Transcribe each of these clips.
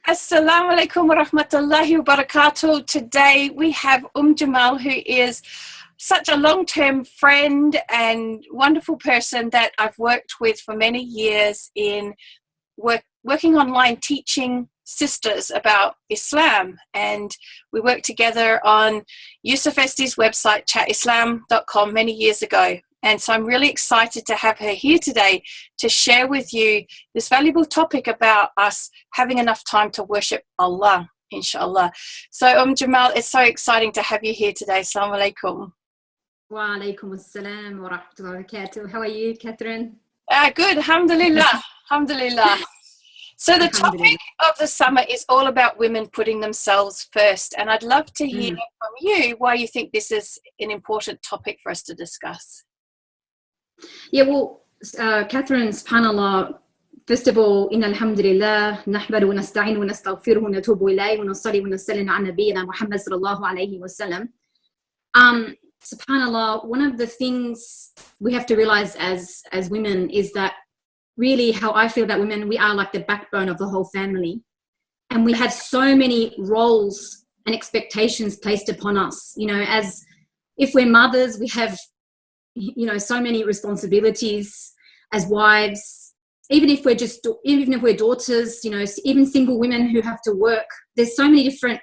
Assalamu alaikum wa rahmatullahi wa barakatuh. Today we have Jamaal, who is such a long-term friend and wonderful person that I've worked with for many years in working online teaching sisters about Islam. And we worked together on Yusuf Esti's website, chatislam.com, many years ago. And so I'm really excited to have her here today to share with you this valuable topic about us having enough time to worship Allah, inshallah. So Jamaal, it's so exciting to have you here today. Assalamu alaikum. Wa alaikum assalam wa rahmatullahi wa barakatuh. How are you, Catherine? Good, alhamdulillah, alhamdulillah. So the topic of the summer is all about women putting themselves first. And I'd love to hear from you why you think this is an important topic for us to discuss. Yeah, well, Catherine, subhanallah, first of all, inna alhamdulillah, nahmadu wa nasta'inu wa nastaghfiruhu wa natubu ilayhi wa nusalli wa nusallim ala nabiyyina Muhammad sallallahu alayhi wa sallam. Subhanallah, one of the things we have to realize as women is that really how I feel about women, we are like the backbone of the whole family. And we have so many roles and expectations placed upon us. You know, as if we're mothers, we have so many responsibilities as wives, even if we're daughters, even single women who have to work, there's so many different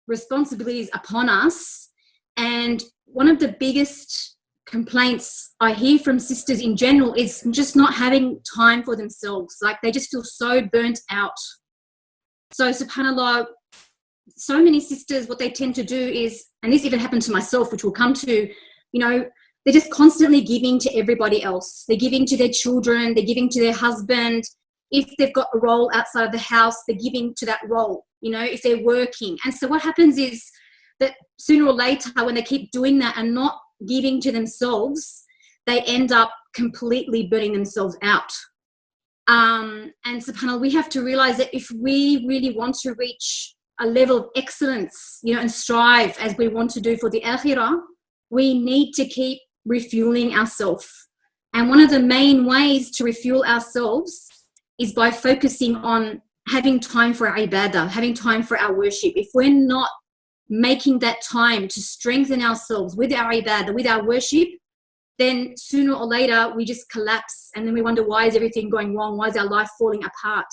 responsibilities upon us. And one of the biggest complaints I hear from sisters in general is just not having time for themselves. Like they just feel so burnt out. So subhanallah, so many sisters, what they tend to do is, and this even happened to myself, which we'll come to, they're just constantly giving to everybody else. They're giving to their children, they're giving to their husband. If they've got a role outside of the house, they're giving to that role, if they're working. And so what happens is that sooner or later, when they keep doing that and not giving to themselves, they end up completely burning themselves out. And subhanAllah, we have to realize that if we really want to reach a level of excellence, and strive as we want to do for the akhirah, we need to keep refueling ourselves. And one of the main ways to refuel ourselves is by focusing on having time for our ibadah, having time for our worship. If we're not making that time to strengthen ourselves with our ibadah, with our worship, then sooner or later we just collapse, and then we wonder, why is everything going wrong? Why is our life falling apart?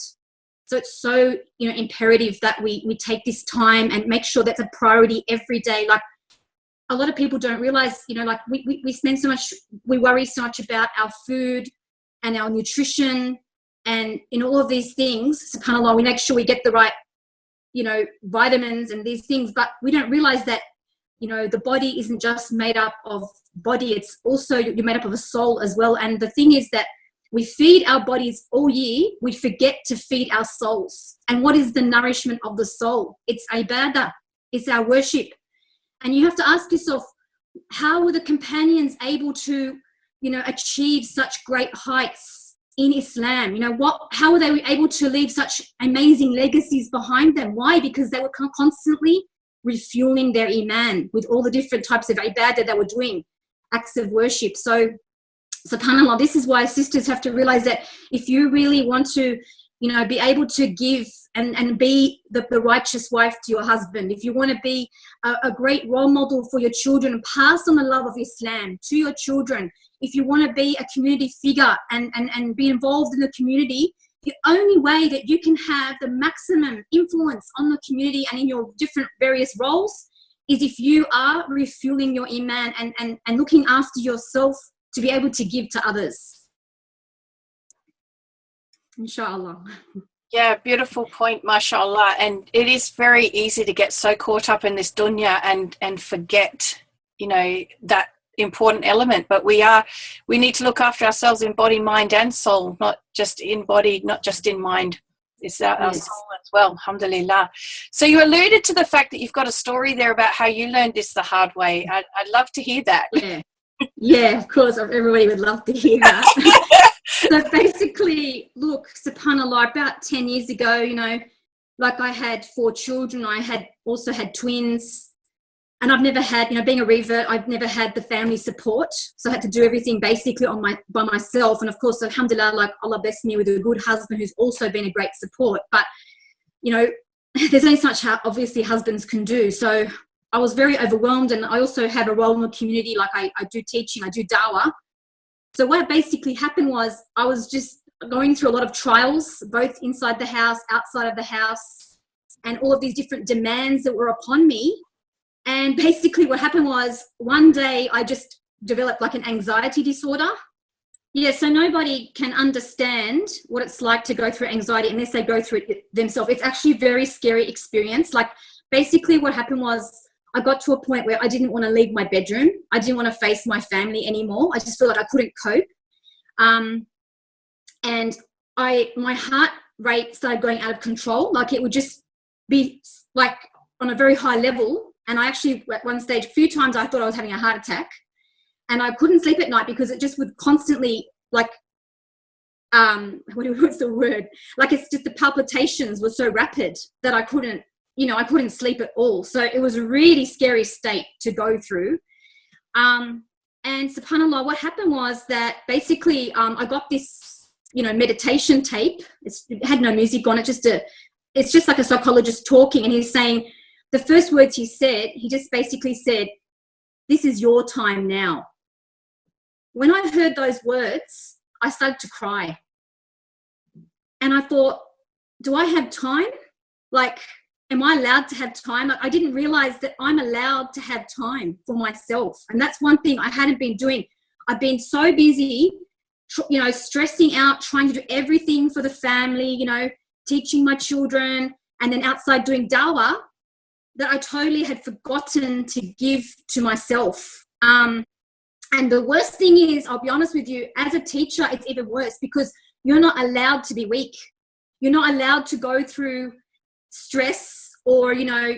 So it's so imperative that we take this time and make sure that's a priority every day. Like a lot of people don't realize, we spend so much, we worry so much about our food and our nutrition and in all of these things. SubhanAllah, we make sure we get the right vitamins and these things, but we don't realize that, the body isn't just made up of body, it's also, you're made up of a soul as well. And the thing is that we feed our bodies all year, we forget to feed our souls. And what is the nourishment of the soul? It's ibadah, it's our worship. And you have to ask yourself, how were the companions able to, achieve such great heights in Islam? How were they able to leave such amazing legacies behind them? Why? Because they were constantly refueling their iman with all the different types of ibadah they were doing, acts of worship. So subhanAllah, this is why sisters have to realize that if you really want to, be able to give and be the righteous wife to your husband, if you want to be a great role model for your children, pass on the love of Islam to your children, if you want to be a community figure and be involved in the community, the only way that you can have the maximum influence on the community and in your different various roles is if you are refueling your iman and looking after yourself to be able to give to others. Inshallah. Yeah, beautiful point, mashallah. And it is very easy to get so caught up in this dunya and forget, that important element. But we need to look after ourselves in body, mind and soul, not just in body, not just in mind. It's our soul as well, alhamdulillah. So you alluded to the fact that you've got a story there about how you learned this the hard way. I'd love to hear that. Yeah, of course, everybody would love to hear that. So basically, look, subhanAllah, about 10 years ago, like I had 4 children, I had also had twins. And I've never had, you know, being a revert, I've never had the family support. So I had to do everything basically by myself. And of course, alhamdulillah, like Allah blessed me with a good husband who's also been a great support. But, you know, there's only such how obviously husbands can do. So I was very overwhelmed, and I also have a role in the community. Like I do teaching, I do dawah. So what basically happened was I was just going through a lot of trials, both inside the house, outside of the house, and all of these different demands that were upon me. And basically what happened was one day I just developed like an anxiety disorder. Yeah, so nobody can understand what it's like to go through anxiety unless they go through it themselves. It's actually a very scary experience. Like basically what happened was I got to a point where I didn't want to leave my bedroom. I didn't want to face my family anymore. I just felt like I couldn't cope. And my heart rate started going out of control. Like it would just be like on a very high level. And I actually, at one stage, a few times I thought I was having a heart attack, and I couldn't sleep at night because it just would constantly like, what's the word? Like it's just the palpitations were so rapid that I couldn't, you know, I couldn't sleep at all. So it was a really scary state to go through. And subhanAllah, what happened was that basically I got this, you know, meditation tape. It had no music on it, it's just like a psychologist talking, and he's saying, the first words he said, he just basically said, "This is your time now." When I heard those words, I started to cry. And I thought, do I have time? Like, am I allowed to have time? I didn't realize that I'm allowed to have time for myself. And that's one thing I hadn't been doing. I've been so busy, you know, stressing out, trying to do everything for the family, you know, teaching my children, and then outside doing dawah, that I totally had forgotten to give to myself. And the worst thing is, I'll be honest with you, as a teacher, it's even worse because you're not allowed to be weak. You're not allowed to go through stress, or, you know,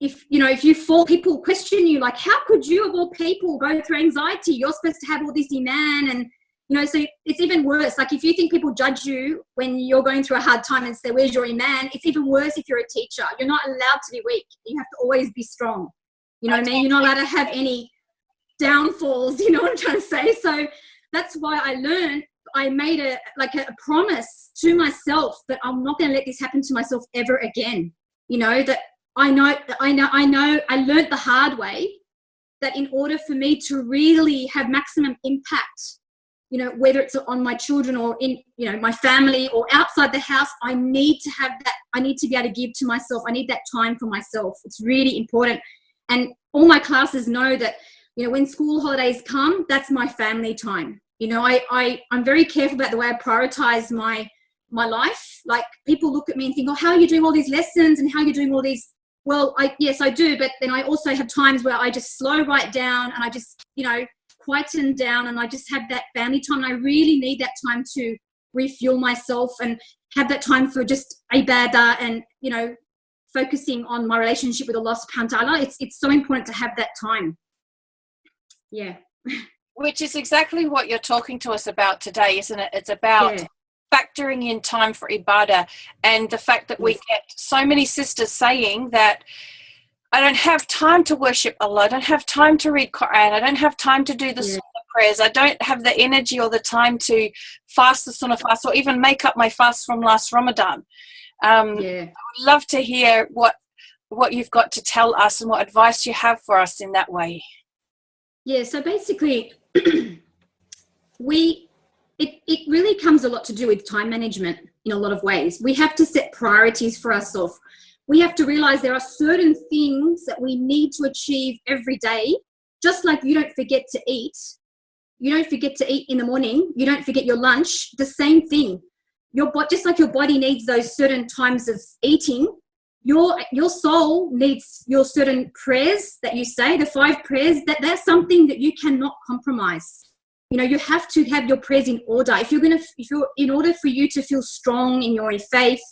if you fall, people question you, like, how could you of all people go through anxiety? You're supposed to have all this iman, and, you know, so it's even worse. Like if you think people judge you when you're going through a hard time and say, where's your iman? It's even worse if you're a teacher. You're not allowed to be weak. You have to always be strong. You know what I mean? You're not allowed to have any downfalls, you know what I'm trying to say? So that's why I made a promise to myself that I'm not going to let this happen to myself ever again. You know, that I learned the hard way that in order for me to really have maximum impact, you know, whether it's on my children or in, you know, my family or outside the house, I need to have that. I need to be able to give to myself. I need that time for myself. It's really important. And all my classes know that, you know, when school holidays come, that's my family time. You know, I'm very careful about the way I prioritize my life. Like people look at me and think, oh, how are you doing all these lessons and how are you doing all these? Well, yes, I do. But then I also have times where I just slow right down and I just, you know, quieten down, and I just have that family time. I really need that time to refuel myself and have that time for just ibadah and, you know, focusing on my relationship with Allah subhanahu wa ta'ala. It's so important to have that time. Yeah. Which is exactly what you're talking to us about today, isn't it? It's about factoring in time for ibadah, and the fact that we get so many sisters saying that I don't have time to worship Allah, I don't have time to read Quran, I don't have time to do the sunnah prayers, I don't have the energy or the time to fast the sunnah fast or even make up my fast from last Ramadan. I would love to hear what you've got to tell us and what advice you have for us in that way. Yeah, so basically it really comes a lot to do with time management in a lot of ways. We have to set priorities for ourselves. We have to realize there are certain things that we need to achieve every day. Just like you don't forget to eat. You don't forget to eat in the morning. You don't forget your lunch. The same thing. Just like your body needs those certain times of eating, your soul needs your certain prayers that you say, the 5 prayers, that's something that you cannot compromise. You know, you have to have your prayers in order. In order for you to feel strong in your faith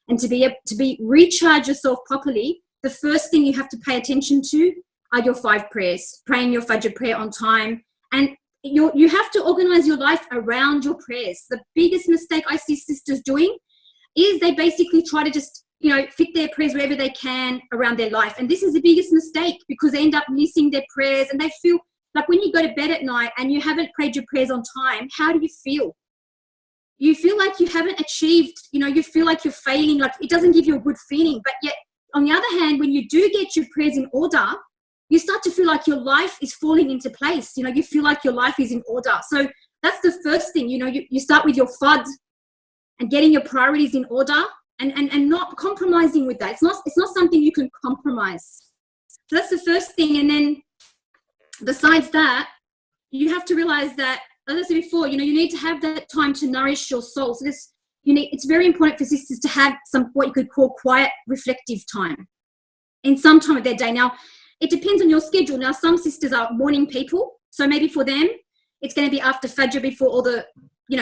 and to be able to recharge yourself properly, the first thing you have to pay attention to are your 5 prayers, praying your Fajr prayer on time. And you have to organize your life around your prayers. The biggest mistake I see sisters doing is they basically try to just, fit their prayers wherever they can around their life. And this is the biggest mistake, because they end up missing their prayers, and they feel like when you go to bed at night and you haven't prayed your prayers on time, how do you feel? You feel like you haven't achieved, you feel like you're failing, like it doesn't give you a good feeling. But yet, on the other hand, when you do get your prayers in order, you start to feel like your life is falling into place. You feel like your life is in order. So that's the first thing, you start with your fard and getting your priorities in order, and not compromising with that. It's not something you can compromise. So that's the first thing. And then besides that, you have to realize that, as I said before, you need to have that time to nourish your soul. So it's very important for sisters to have some, what you could call, quiet, reflective time in some time of their day. Now, it depends on your schedule. Now, some sisters are morning people, so maybe for them, it's going to be after Fajr, before all the,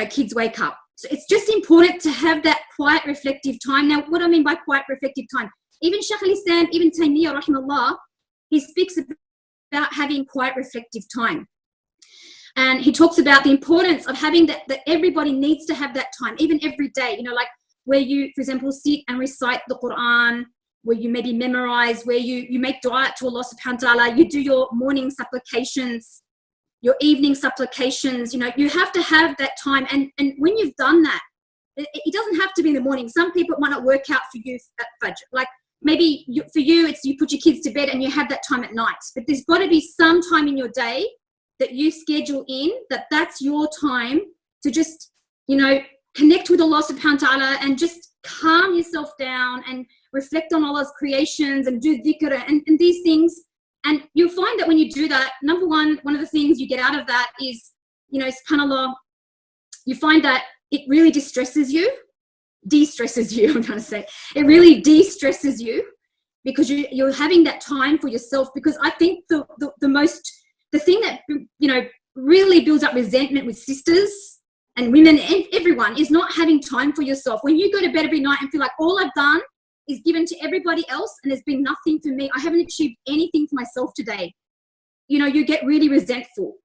kids wake up. So it's just important to have that quiet, reflective time. Now, what do I mean by quiet, reflective time? Even Shaykh al-Islam, Ibn Taymiyyah, rahimahullah, he speaks about having quiet, reflective time. And he talks about the importance of having that everybody needs to have that time, even every day, like where you, for example, sit and recite the Quran, where you maybe memorize, where you make dua to Allah subhanahu wa ta'ala, you do your morning supplications, your evening supplications, you have to have that time. And when you've done that, it doesn't have to be in the morning. Some people, it might not work out for you at Fajr. Like maybe for you, it's you put your kids to bed and you have that time at night. But there's got to be some time in your day that you schedule in, that's your time to just, connect with Allah subhanahu wa ta'ala and just calm yourself down and reflect on Allah's creations and do dhikr and these things. And you'll find that when you do that, number one of the things you get out of that is, subhanAllah, you find that it really de-stresses you, I'm trying to say. It really de-stresses you, because you're having that time for yourself. Because I think the thing that, really builds up resentment with sisters and women and everyone is not having time for yourself. When you go to bed every night and feel like all I've done is given to everybody else and there's been nothing for me, I haven't achieved anything for myself today, you get really resentful.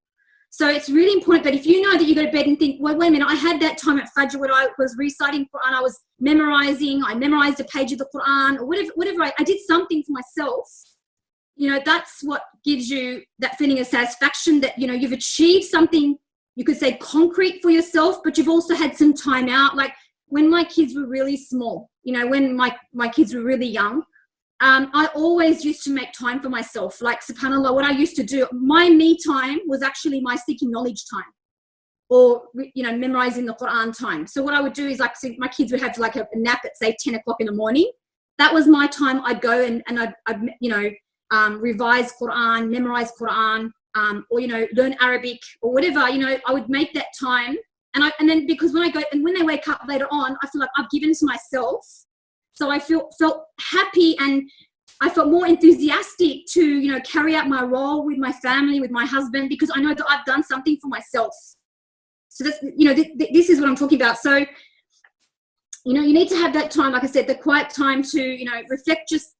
So it's really important that if you know that you go to bed and think, well, wait a minute, I had that time at Fajr when I was reciting Quran, I was I memorized a page of the Quran, or whatever I did something for myself, that's what gives you that feeling of satisfaction that, you've achieved something, you could say concrete for yourself, but you've also had some time out. Like when my kids were really small, when my kids were really young, I always used to make time for myself. Like, subhanAllah, what I used to do, my me time was actually my seeking knowledge time, or, memorizing the Quran time. So what I would do is, like, so my kids would have like a nap at, say, 10 o'clock in the morning. That was my time. I'd go and I'd revise Quran, memorize Quran, or, learn Arabic or whatever, I would make that time. And then because when they wake up later on, I feel like I've given to myself. So I felt happy, and I felt more enthusiastic to, carry out my role with my family, with my husband, because I know that I've done something for myself. So that's, this is what I'm talking about. So, you need to have that time, like I said, the quiet time to,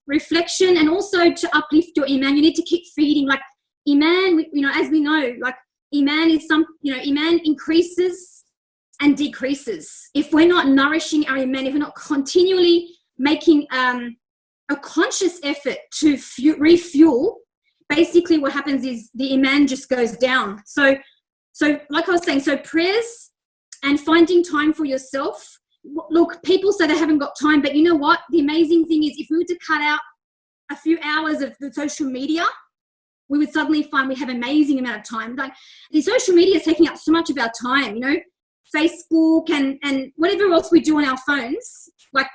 reflection, and also to uplift your iman. You need to keep feeding, like iman, as we know, like iman is iman increases and decreases. If we're not nourishing our iman, if we're not continually making a conscious effort to refuel, basically what happens is the iman just goes down. So like I was saying, so prayers and finding time for yourself. Look, people say they haven't got time, but you know what? The amazing thing is, if we were to cut out a few hours of the social media, we would suddenly find we have an amazing amount of time. Like, the social media is taking up so much of our time, Facebook and whatever else we do on our phones, like,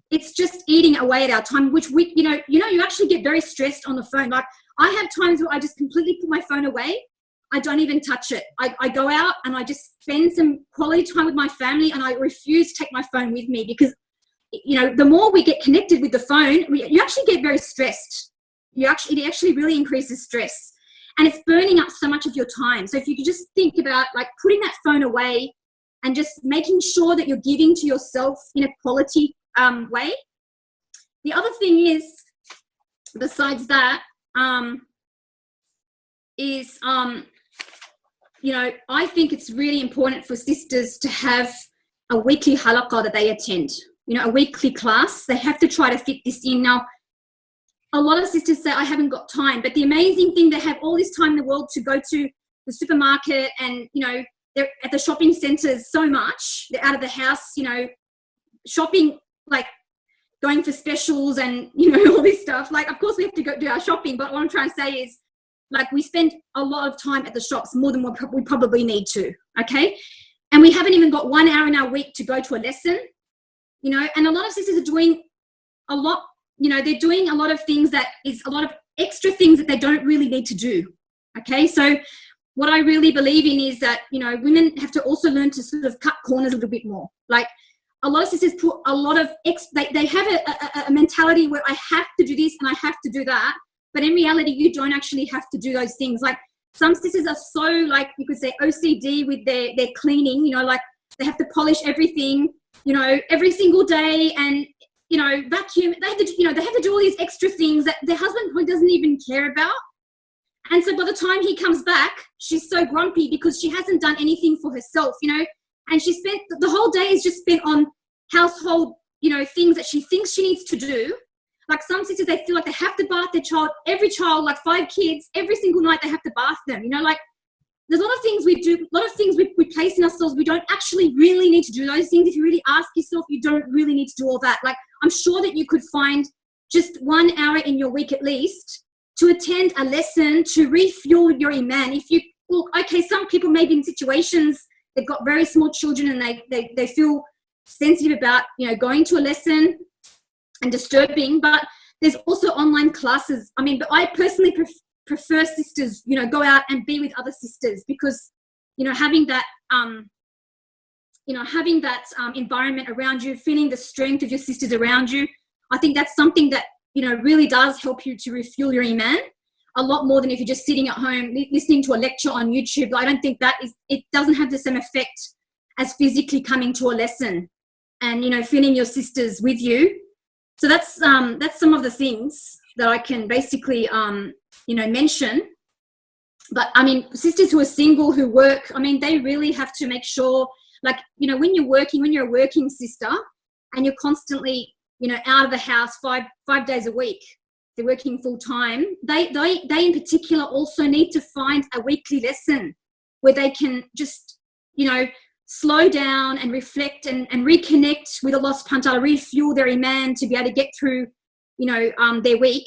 it's just eating away at our time, which we, you actually get very stressed on the phone. Like, I have times where I just completely put my phone away. I don't even touch it. I go out and I just spend some quality time with my family, and I refuse to take my phone with me, because, the more we get connected with the phone, you actually get very stressed. It actually really increases stress, and it's burning up so much of your time. So if you could just think about, like, putting that phone away and just making sure that you're giving to yourself in a quality way. The other thing is, besides that, I think it's really important for sisters to have a weekly halaqah that they attend. a weekly class. They have to try to fit this in. Now, a lot of sisters say, I haven't got time. But the amazing thing, they have all this time in the world to go to the supermarket and, they're at the shopping centres so much. They're out of the house, shopping, like going for specials and, all this stuff. Like, of course, we have to go do our shopping. But what I'm trying to say is, like, we spend a lot of time at the shops, more than we probably need to, okay? And we haven't even got 1 hour in our week to go to a lesson, and a lot of sisters are doing a lot, they're doing a lot of things that is a lot of extra things that they don't really need to do, okay? So what I really believe in is that, women have to also learn to sort of cut corners a little bit more. Like, a lot of sisters put a lot of, they have a mentality where I have to do this and I have to do that. But in reality, you don't actually have to do those things. Like, some sisters are so, like, you could say OCD with their cleaning, like they have to polish everything, every single day and, vacuum. They have to, they have to do all these extra things that their husband probably doesn't even care about. And so by the time he comes back, she's so grumpy because she hasn't done anything for herself, and she spent the whole day is just spent on household, things that she thinks she needs to do. Like, some sisters, they feel like they have to bath their child, every child, like 5 kids, every single night they have to bath them. Like, there's a lot of things we do, a lot of things we place in ourselves. We don't actually really need to do those things. If you really ask yourself, you don't really need to do all that. Like, I'm sure that you could find just 1 hour in your week at least to attend a lesson to refuel your iman. If you, well, okay, some people may be in situations, they've got very small children and they feel sensitive about, going to a lesson and disturbing, but there's also online classes. I mean, but I personally prefer sisters, go out and be with other sisters because, having that, environment around you, feeling the strength of your sisters around you, I think that's something that, really does help you to refuel your iman a lot more than if you're just sitting at home listening to a lecture on YouTube. I don't think it doesn't have the same effect as physically coming to a lesson and, feeling your sisters with you. So that's some of the things that I can basically, mention. But I mean, sisters who are single, who work, I mean, they really have to make sure, like, when you're a working sister and you're constantly, out of the house five days a week, they're working full time. They in particular also need to find a weekly lesson where they can just, slow down and reflect and reconnect with Allah subhanahu wa ta'ala, refuel their iman to be able to get through, their week.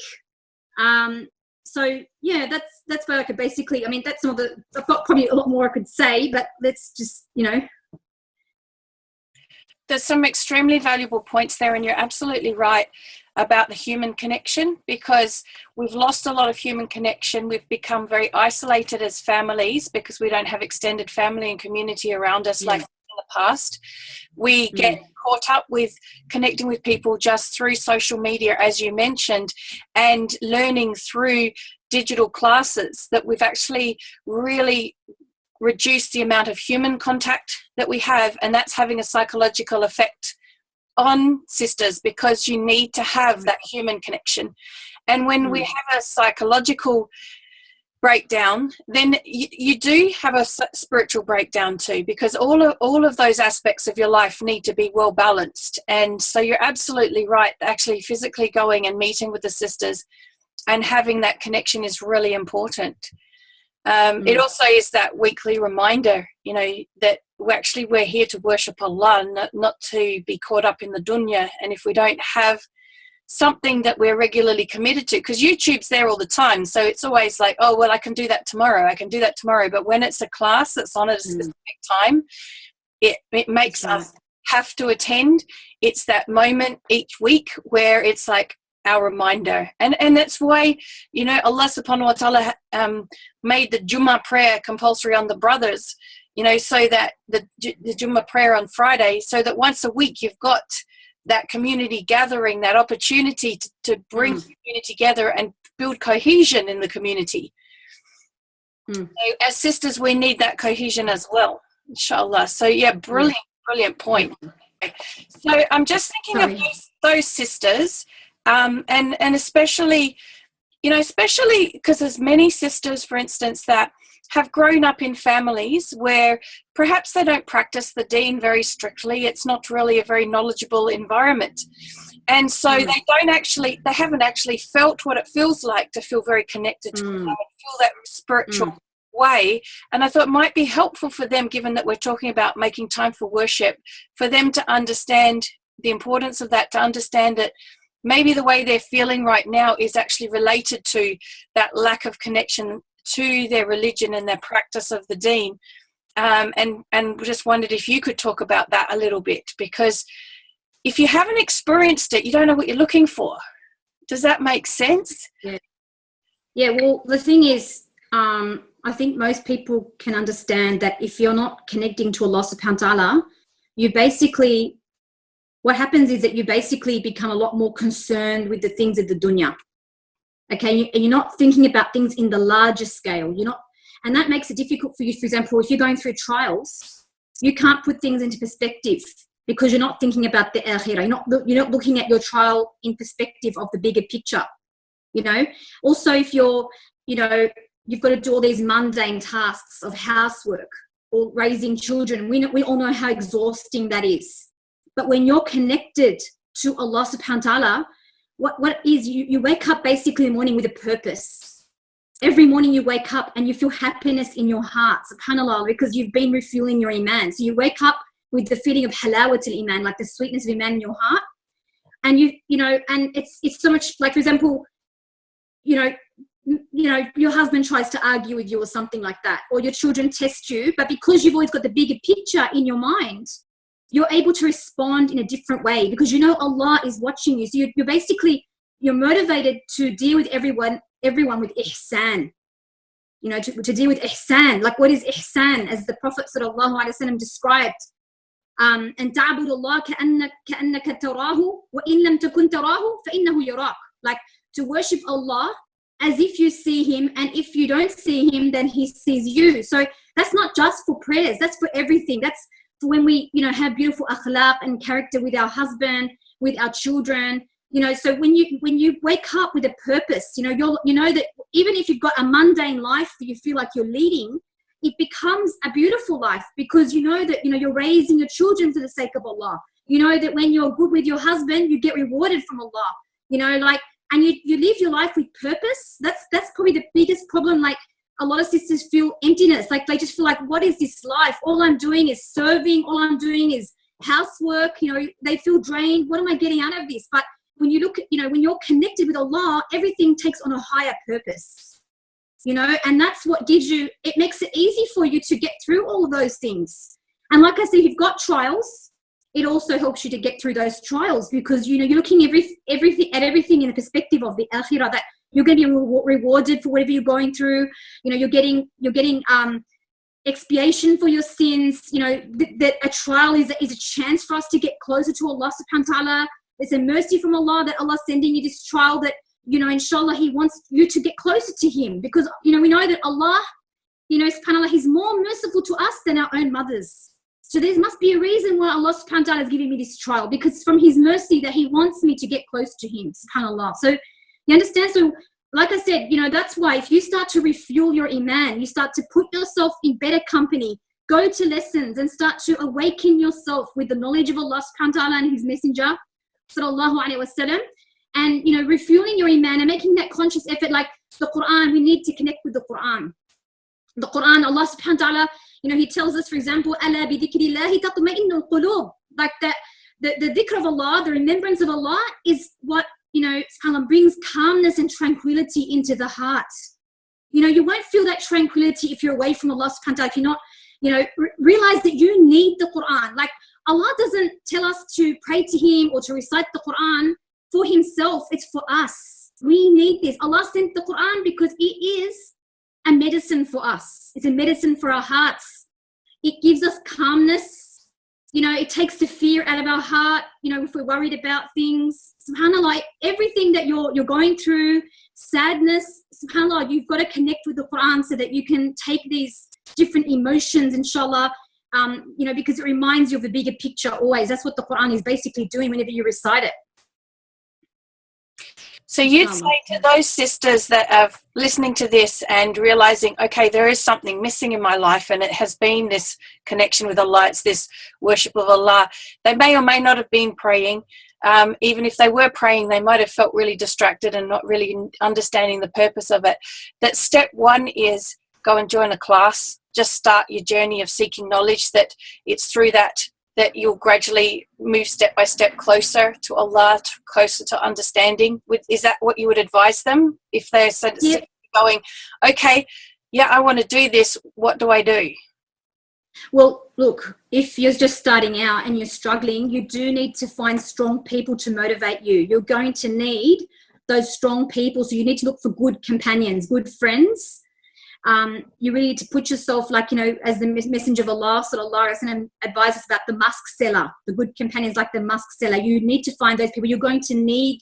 So yeah, that's where I could basically, I mean, that's some of the, I've got probably a lot more I could say, but let's just, There's some extremely valuable points there, and you're absolutely right about the human connection, because we've lost a lot of human connection. We've become very isolated as families because we don't have extended family and community around us like in the past. We get caught up with connecting with people just through social media, as you mentioned, and learning through digital classes, that we've actually really reduced the amount of human contact that we have, and that's having a psychological effect on sisters, because you need to have that human connection. And when we have a psychological breakdown, then you do have a spiritual breakdown too, because all of those aspects of your life need to be well balanced. And so you're absolutely right, actually physically going and meeting with the sisters and having that connection is really important. It also is that weekly reminder, that we're here to worship Allah, not to be caught up in the dunya. And if we don't have something that we're regularly committed to, because YouTube's there all the time, so it's always like, oh, well, I can do that tomorrow. But when it's a class that's on at a specific time, it makes us have to attend. It's that moment each week where it's like our reminder, and that's why Allah subhanahu wa ta'ala made the Jummah prayer compulsory on the brothers, so that the Jummah prayer on Friday, so that once a week you've got that community gathering, that opportunity to bring the community together and build cohesion in the community. So as sisters, we need that cohesion as well, inshallah. So yeah, brilliant point. Okay. So I'm just thinking of those sisters. And especially because there's many sisters, for instance, that have grown up in families where perhaps they don't practice the deen very strictly. It's not really a very knowledgeable environment. And so they haven't actually felt what it feels like to feel very connected to Allah and feel that spiritual way. And I thought it might be helpful for them, given that we're talking about making time for worship, for them to understand the importance of that, to understand that maybe the way they're feeling right now is actually related to that lack of connection to their religion and their practice of the deen. And just wondered if you could talk about that a little bit, because if you haven't experienced it, you don't know what you're looking for. Does that make sense? Yeah, well, the thing is, I think most people can understand that if you're not connecting to Allah subhanahu wa ta'ala, what happens is that you basically become a lot more concerned with the things of the dunya. Okay, and you're not thinking about things in the larger scale. And that makes it difficult for you. For example, if you're going through trials, you can't put things into perspective because you're not thinking about the akhirah. You're not looking at your trial in perspective of the bigger picture. Also, if you've got to do all these mundane tasks of housework or raising children, we all know how exhausting that is. But when you're connected to Allah subhanahu wa ta'ala, what is you wake up basically in the morning with a purpose. Every morning you wake up and you feel happiness in your heart, subhanallah, because you've been refueling your iman. So you wake up with the feeling of halawatul iman, like the sweetness of iman in your heart. And and it's so much, like, for example, your husband tries to argue with you or something like that, or your children test you, but because you've always got the bigger picture in your mind, you're able to respond in a different way because Allah is watching you. So you're motivated to deal with everyone with ihsan. To deal with ihsan. Like, what is ihsan? As the Prophet sallallahu alaihi wasallam described, and ta'budu Allah ka'annaka tarahu wa in lam takun tarahu fa innahu yarak. Like, to worship Allah as if you see him, and if you don't see him, then he sees you. So that's not just for prayers, that's for everything. That's for when we, have beautiful akhlaq and character with our husband, with our children. So when you wake up with a purpose, you know that even if you've got a mundane life that you feel like you're leading, it becomes a beautiful life because that you're raising your children for the sake of Allah. You know that when you're good with your husband, you get rewarded from Allah. And you live your life with purpose. That's probably the biggest problem. Like, a lot of sisters feel emptiness. Like, they just feel like, what is this life? All I'm doing is serving. All I'm doing is housework. They feel drained. What am I getting out of this? But when you look at, when you're connected with Allah, everything takes on a higher purpose, and that's what it makes it easy for you to get through all of those things. And like I said, if you've got trials, it also helps you to get through those trials because, you're looking everything in the perspective of the akhirah, that you're going to be rewarded for whatever you're going through. You're getting expiation for your sins. That a trial is a chance for us to get closer to Allah subhanahu wa ta'ala. It's a mercy from Allah that Allah's sending you this trial that, inshallah, He wants you to get closer to Him because, we know that Allah, subhanAllah, He's more merciful to us than our own mothers. So there must be a reason why Allah subhanahu wa ta'ala is giving me this trial, because from His mercy that He wants me to get close to Him, subhanAllah. So you understand? So like I said, that's why if you start to refuel your iman, you start to put yourself in better company, go to lessons and start to awaken yourself with the knowledge of Allah subhanahu wa ta'ala and His messenger, sallallahu alayhi wa sallam, and, refueling your iman and making that conscious effort. Like the Quran, we need to connect with the Quran. The Quran, Allah subhanahu wa ta'ala, He tells us, for example, أَلَا بِذِكْرِ اللَّهِ تَطْمَئِنُّ الْقُلُوبِ. Like that, the dhikr of Allah, the remembrance of Allah is what, subhanAllah, brings calmness and tranquility into the heart. You won't feel that tranquility if you're away from Allah subhanahu wa ta'ala, if you're not, realize that you need the Quran. Like, Allah doesn't tell us to pray to Him or to recite the Quran for Himself. It's for us. We need this. Allah sent the Quran because it is a medicine for us. It's a medicine for our hearts. It gives us calmness. It takes the fear out of our heart, if we're worried about things. SubhanAllah, everything that you're going through, sadness, SubhanAllah, you've got to connect with the Quran so that you can take these different emotions, inshallah, because it reminds you of the bigger picture always. That's what the Quran is basically doing whenever you recite it. So you'd say to those sisters that are listening to this and realizing, okay, there is something missing in my life, and it has been this connection with Allah, it's this worship of Allah. They may or may not have been praying. Even if they were praying, they might have felt really distracted and not really understanding the purpose of it. That step one is go and join a class. Just start your journey of seeking knowledge, that it's through that you'll gradually move step by step closer to Allah, closer to understanding. Is that what you would advise them if they're going, okay, yeah, I want to do this, what do I do? Well, look, if you're just starting out and you're struggling, you do need to find strong people to motivate you. You're going to need those strong people, so you need to look for good companions, good friends. You really need to put yourself, like, you know, as the messenger of Allah sallallahu alaihi wasallam advises about the musk seller, the good companions like the musk seller. You need to find those people. You're going to need,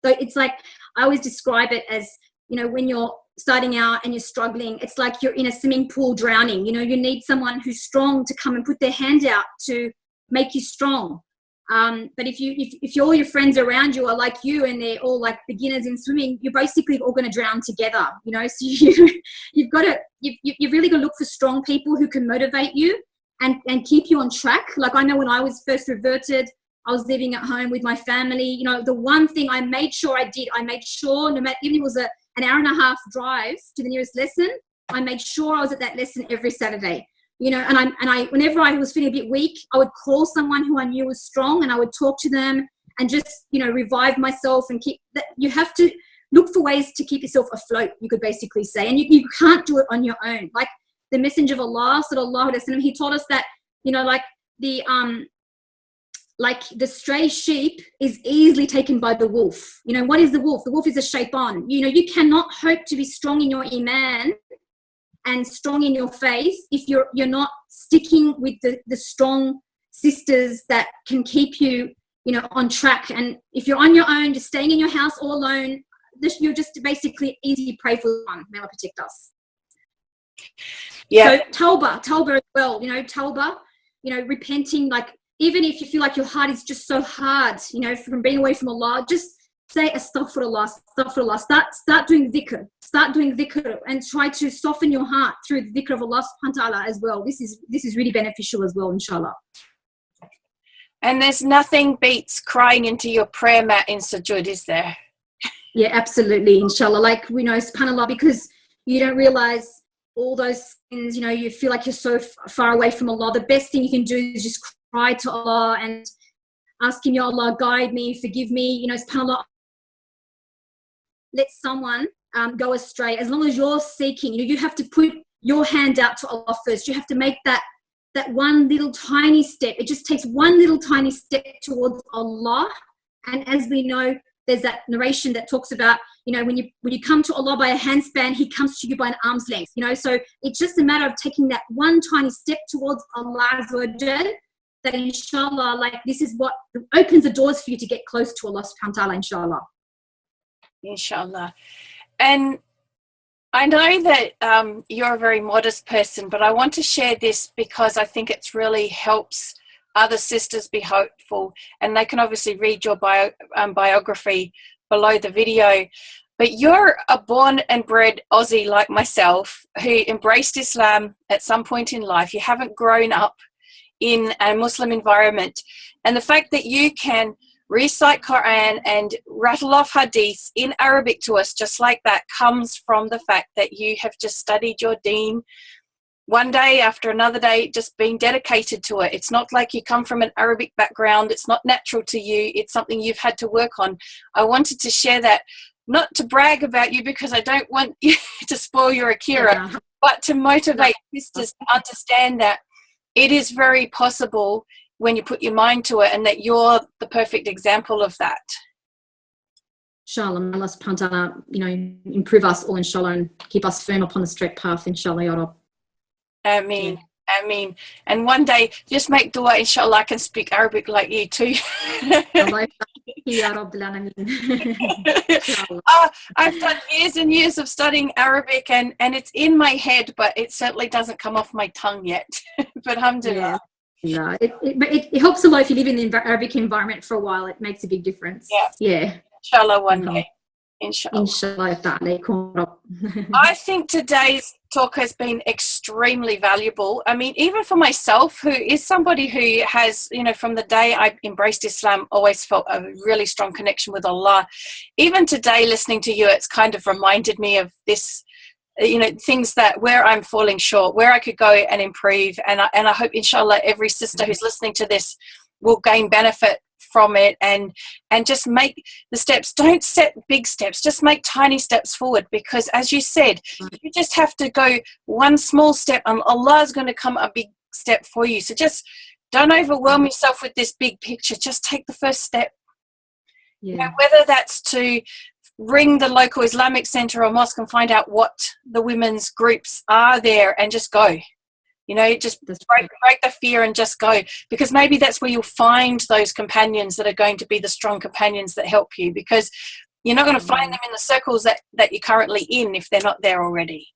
so it's like, I always describe it as, you know, when you're starting out and you're struggling, it's like you're in a swimming pool drowning. You know, you need someone who's strong to come and put their hand out to make you strong. But if all your friends around you are like you and they're all like beginners in swimming, you're basically all going to drown together, you know. So you've really got to look for strong people who can motivate you and keep you on track. Like, I know when I was first reverted, I was living at home with my family. You know, the one thing I made sure I did, I made sure, no matter, even if it was an hour and a half drive to the nearest lesson, I made sure I was at that lesson every Saturday. You know, and I whenever I was feeling a bit weak, I would call someone who I knew was strong, and I would talk to them and just, you know, revive myself and keep that. You have to look for ways to keep yourself afloat, you could basically say, and you can't do it on your own. Like the Messenger of Allah sallallahu alaihi wasallam, he taught us that, you know, like the stray sheep is easily taken by the wolf. You know, what is the wolf? The wolf is a shaitan. You know, you cannot hope to be strong in your iman and strong in your faith if you're not sticking with the strong sisters that can keep you, you know, on track. And if you're on your own, just staying in your house all alone, you're just basically easy to pray for one. May Allah protect us. Yeah. So tawbah as well, you know, tawbah, you know, repenting, like, even if you feel like your heart is just so hard, you know, from being away from Allah, just say astaghfirullah, astaghfirullah. Start doing dhikr and try to soften your heart through the dhikr of Allah subhanahu wa ta'ala as well. This is really beneficial as well, inshallah. And there's nothing beats crying into your prayer mat in sujood, is there? Yeah, absolutely, inshallah. Like, we know, subhanAllah, because you don't realize all those things, you know, you feel like you're so far away from Allah. The best thing you can do is just cry to Allah and ask Him, Ya Allah, guide me, forgive me, you know, subhanAllah. Let someone go astray. As long as you're seeking, you know, you have to put your hand out to Allah first. You have to make that one little tiny step. It just takes one little tiny step towards Allah. And as we know, there's that narration that talks about, you know, when you come to Allah by a handspan, He comes to you by an arm's length, you know. So it's just a matter of taking that one tiny step towards Allah Azza wa Jal, that inshallah, like, this is what opens the doors for you to get close to Allah subhanahu wa ta'ala, inshallah. Inshallah. And I know that you're a very modest person, but I want to share this because I think it really helps other sisters be hopeful, and they can obviously read your biography below the video. But you're a born and bred Aussie like myself who embraced Islam at some point in life. You haven't grown up in a Muslim environment, and the fact that you can recite Quran and rattle off hadiths in Arabic to us just like that comes from the fact that you have just studied your deen one day after another day, just being dedicated to it. It's not like you come from an Arabic background. It's not natural to you. It's something you've had to work on. I wanted to share that, not to brag about you because I don't want you to spoil your akira, but to motivate sisters to understand that it is very possible when you put your mind to it, and that you're the perfect example of that. Inshallah, Allah subhanahu wa ta'ala, you know, improve us all, inshallah, and keep us firm upon the straight path, inshallah, ya Rab. Ameen. Yeah. Ameen. And one day, just make dua, inshallah, I can speak Arabic like you too. I've done years and years of studying Arabic, and it's in my head, but it certainly doesn't come off my tongue yet. But alhamdulillah. Yeah. No, it helps a lot if you live in the Arabic environment for a while. It makes a big difference. Yeah. Inshallah, one day. Inshallah. Inshallah ta'ala. I think today's talk has been extremely valuable. I mean, even for myself, who is somebody who has, you know, from the day I embraced Islam, always felt a really strong connection with Allah. Even today, listening to you, it's kind of reminded me of this, you know, things that where I'm falling short, where I could go and improve. And I hope, inshallah, every sister who's listening to this will gain benefit from it, and just make the steps. Don't set big steps, just make tiny steps forward, because as you said, you just have to go one small step and Allah is going to come a big step for you. So just don't overwhelm yourself with this big picture. Just take the first step. You know, whether that's to ring the local Islamic center or mosque and find out what the women's groups are there, and just go. You know, just break the fear and just go, because maybe that's where you'll find those companions that are going to be the strong companions that help you, because you're not going to find them in the circles that you're currently in if they're not there already.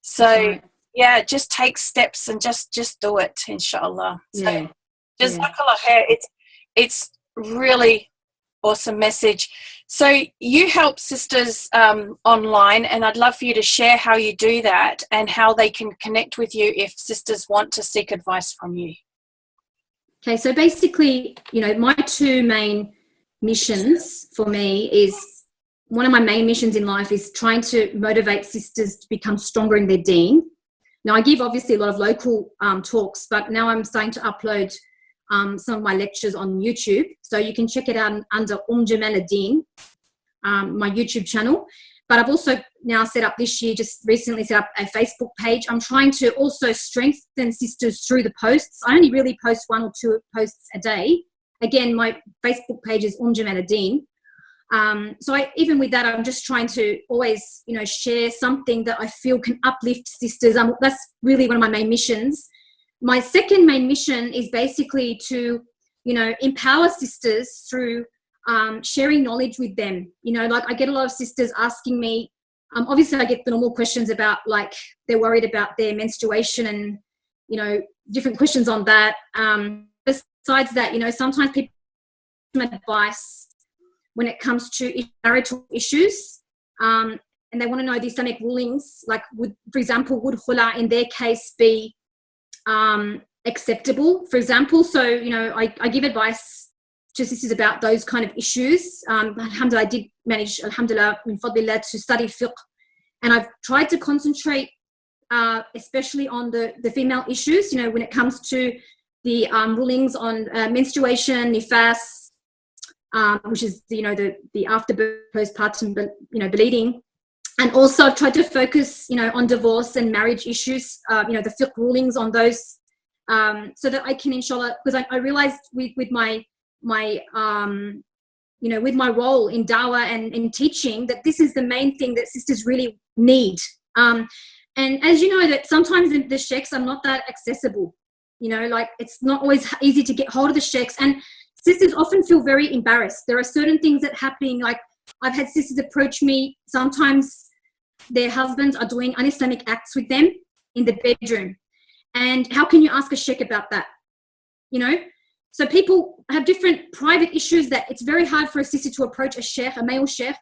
So, yeah, just take steps and just do it, inshallah. So, jazakallah khair. It's really awesome message. So you help sisters online, and I'd love for you to share how you do that and how they can connect with you if sisters want to seek advice from you. Okay, so basically, you know, my two main missions for me is, one of my main missions in life is trying to motivate sisters to become stronger in their deen. Now, I give obviously a lot of local talks, but now I'm starting to upload some of my lectures on YouTube. So you can check it out under Jamaal, my YouTube channel. But I've also now set up this year, just recently set up a Facebook page. I'm trying to also strengthen sisters through the posts. I only really post 1 or 2 posts a day. Again, my Facebook page is Jamaal. So even with that, I'm just trying to always, you know, share something that I feel can uplift sisters. That's really one of my main missions. My second main mission is basically to, you know, empower sisters through sharing knowledge with them. You know, like I get a lot of sisters asking me, obviously I get the normal questions about, like, they're worried about their menstruation and, you know, different questions on that. Besides that, you know, sometimes people give advice when it comes to marital issues, and they want to know the Islamic rulings, like, for example, would khula in their case be acceptable, for example. So, you know, I give advice to sisters about those kind of issues. Alhamdulillah, I did manage, alhamdulillah, min fadlillah, to study fiqh, and I've tried to concentrate especially on the female issues, you know, when it comes to the rulings on menstruation, nifas, which is, you know, the afterbirth, postpartum, you know, bleeding. And also I've tried to focus, you know, on divorce and marriage issues, you know, the fiqh rulings on those, so that I can, inshallah, because I realized with my you know, with my role in dawah and in teaching, that this is the main thing that sisters really need. And as you know, that sometimes the sheikhs are not that accessible, you know, like it's not always easy to get hold of the sheikhs, and sisters often feel very embarrassed. There are certain things that happening, like I've had sisters approach me, sometimes their husbands are doing un-Islamic acts with them in the bedroom. And how can you ask a sheikh about that? You know? So people have different private issues that it's very hard for a sister to approach a sheikh, a male sheikh,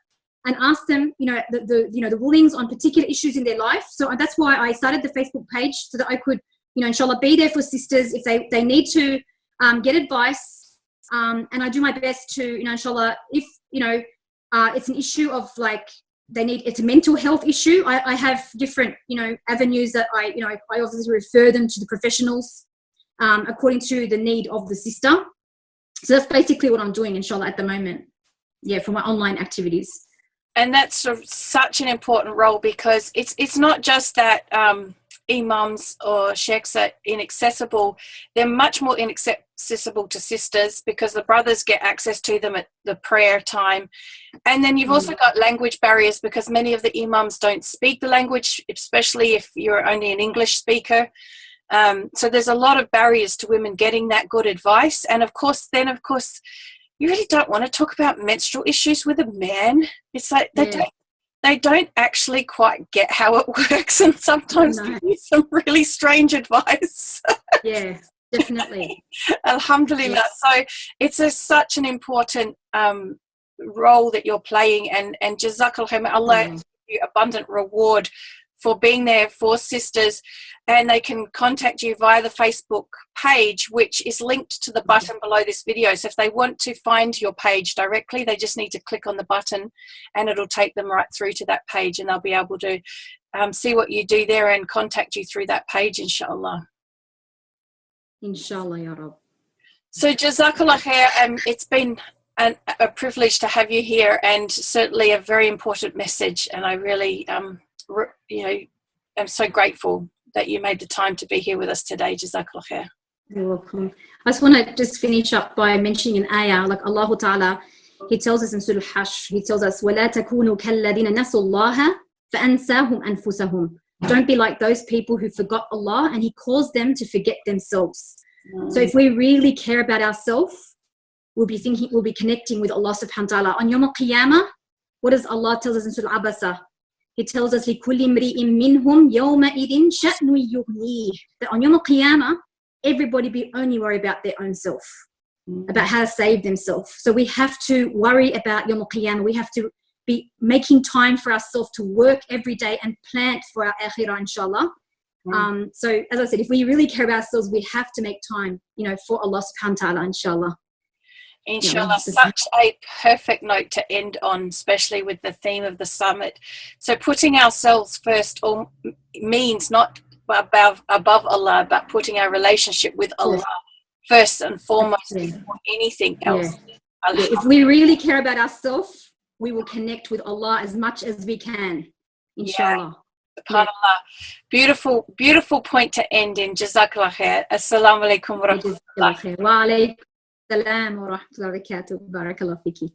and ask them, you know, the rulings on particular issues in their life. So that's why I started the Facebook page, so that I could, you know, inshallah, be there for sisters if they need to get advice. And I do my best to, you know, inshallah, if, you know, it's an issue of, like, it's a mental health issue, I have different, you know, avenues that I obviously refer them to the professionals according to the need of the sister. So that's basically what I'm doing, inshallah, at the moment. Yeah, for my online activities. And that's such an important role, because it's not just that imams or sheikhs are inaccessible. They're much more inaccessible to sisters, because the brothers get access to them at the prayer time. And then you've also got language barriers, because many of the imams don't speak the language, especially if you're only an English speaker. So there's a lot of barriers to women getting that good advice. And of course, you really don't want to talk about menstrual issues with a man. It's like they don't actually quite get how it works, and sometimes give you some really strange advice. Yeah, definitely. Alhamdulillah. Yeah. So it's such an important role that you're playing, and Jazakallah khair. May Allah give you abundant reward for being there for sisters. And they can contact you via the Facebook page, which is linked to the button below this video. So if they want to find your page directly, they just need to click on the button and it'll take them right through to that page, and they'll be able to see what you do there and contact you through that page, inshallah. Inshallah, Ya Rab. So Jazakallah khair. It's been a privilege to have you here, and certainly a very important message, and I really am so grateful that you made the time to be here with us today. Jazakallah khair. You're welcome. I just want to just finish up by mentioning an ayah, like Allah Ta'ala, He tells us in Surah Al-Hashr, He tells us, وَلَا تَكُونُوا كَالَّذِينَ نَسُوا اللَّهَ فَأَنْسَاهُمْ أَنفُسَهُمْ. Don't be like those people who forgot Allah and He caused them to forget themselves. So if we really care about ourselves, we'll be connecting with Allah subhanahu wa ta'ala. On Yawm al-Qiyamah, what does Allah tell us in Surah Abasa? He tells us, لِكُلِّ امْرِئٍ مِّنْهُمْ يَوْمَئِذٍ شَأْنُ يُغْنِيهِ. That on Yawm al-Qiyamah, everybody be only worry about their own self, about how to save themselves. So we have to worry about Yawm al-Qiyamah. We have to be making time for ourselves to work every day and plant for our akhirah, inshallah. So as I said, if we really care about ourselves, we have to make time, for Allah subhanahu wa ta'ala, inshallah. Inshallah, such a perfect note to end on, especially with the theme of the summit. So putting ourselves first means not above Allah, but putting our relationship with Allah first and foremost before anything else. If we really care about ourselves, we will connect with Allah as much as we can, inshallah. SubhanAllah. Beautiful, beautiful point to end in. Jazakallah khair. Assalamu alaikum wa rahmatullah. Wa alaikum salam wa rahmatullahi wa barakatuh. Barakallah fiki.